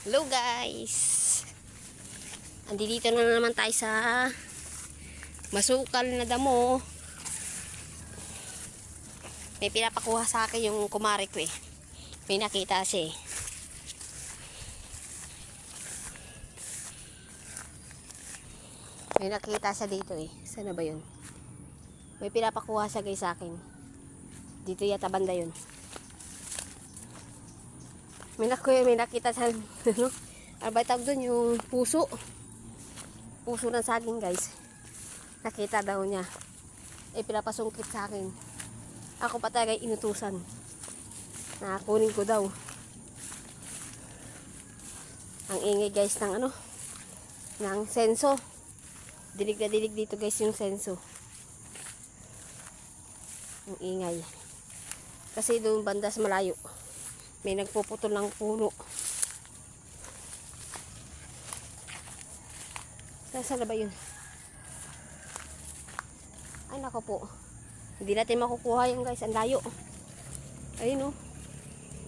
Hello guys, andito na naman tayo sa masukal na damo. May pinapakuha sa akin yung kumare ko eh. May nakita siya eh. May nakita siya dito eh. Sana ba yun? May pinapakuha siya guys sa akin. Dito yata banda yun. May nakita sa ano? Ano ba tawag doon? Yung puso. Puso ng saging guys. Nakita daw niya. Eh pinapasungkit sa akin. Ako pa talaga inutusan. Na kunin ko daw. Ang ingay guys ng ano? Ng senso. Dilig na dilig dito guys yung senso. Ang ingay. Kasi doon banda sa malayo. May nagpuputol ng puno. Saan na ba yun? Ay nako po. Hindi natin makukuha yun guys. Ang layo. Ayun o.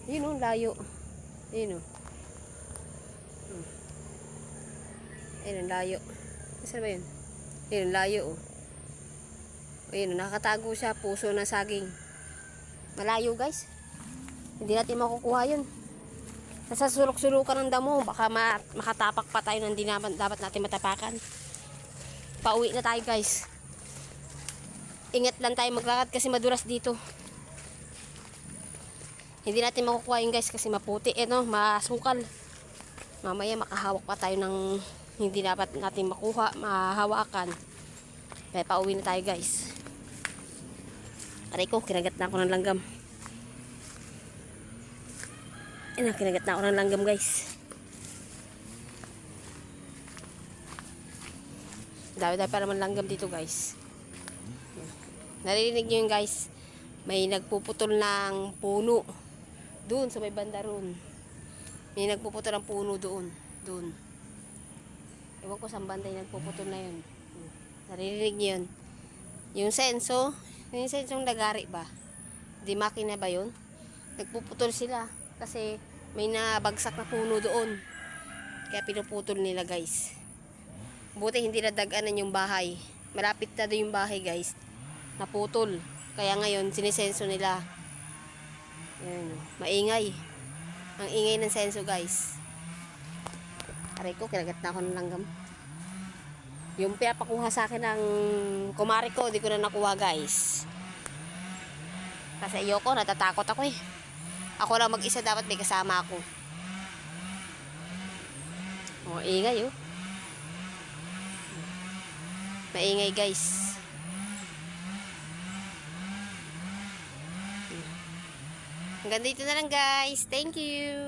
Ayun o. Layo. Ayun o. Ayun ang layo. Saan ba yun? Ayun ang layo o. Ayun o. Nakatago siya. Puso ng saging. Malayo guys. Hindi natin makukuha yun. Nasa sulok-sulukan ng damo. Baka makatapak pa tayo na hindi dapat natin matapakan. Pauwi na tayo guys. Ingat lang tayo maglakad kasi madulas dito. Hindi natin makukuha yun guys kasi maputi. Masukal. Mamaya makahawak pa tayo ng hindi dapat natin makuha, mahawakan. Kaya pauwi na tayo guys. Aray ko, kinagat na ako ng langgam. Kinagat na ako ng langgam guys. Dami-dami pa naman langgam dito guys. Narinig nyo yun guys. May nagpuputol ng puno. Doon sa may banda roon. May nagpuputol ng puno doon. Doon. Ewan ko saan banda yung nagpuputol na yun. Narinig nyo yun. Yung senso. Yung sensong lagari ba? Di makina ba yun? Nagpuputol sila. Kasi may nabagsak na puno doon. Kaya pinuputol nila guys. Buti hindi nadaganan yung bahay. Malapit na doon yung bahay guys. Naputol. Kaya ngayon sinisenso nila. Ayan, maingay. Ang ingay ng senso guys. Aray ko, kinagat na ako ng langgam. Yung pinapakuha sa akin ng kumare ko, di ko na nakuha guys. Kasi ayoko, natatakot ako eh. Ako lang mag-isa, dapat may kasama ako. Ingay oh. Maingay guys. Hanggang dito na lang guys. Thank you.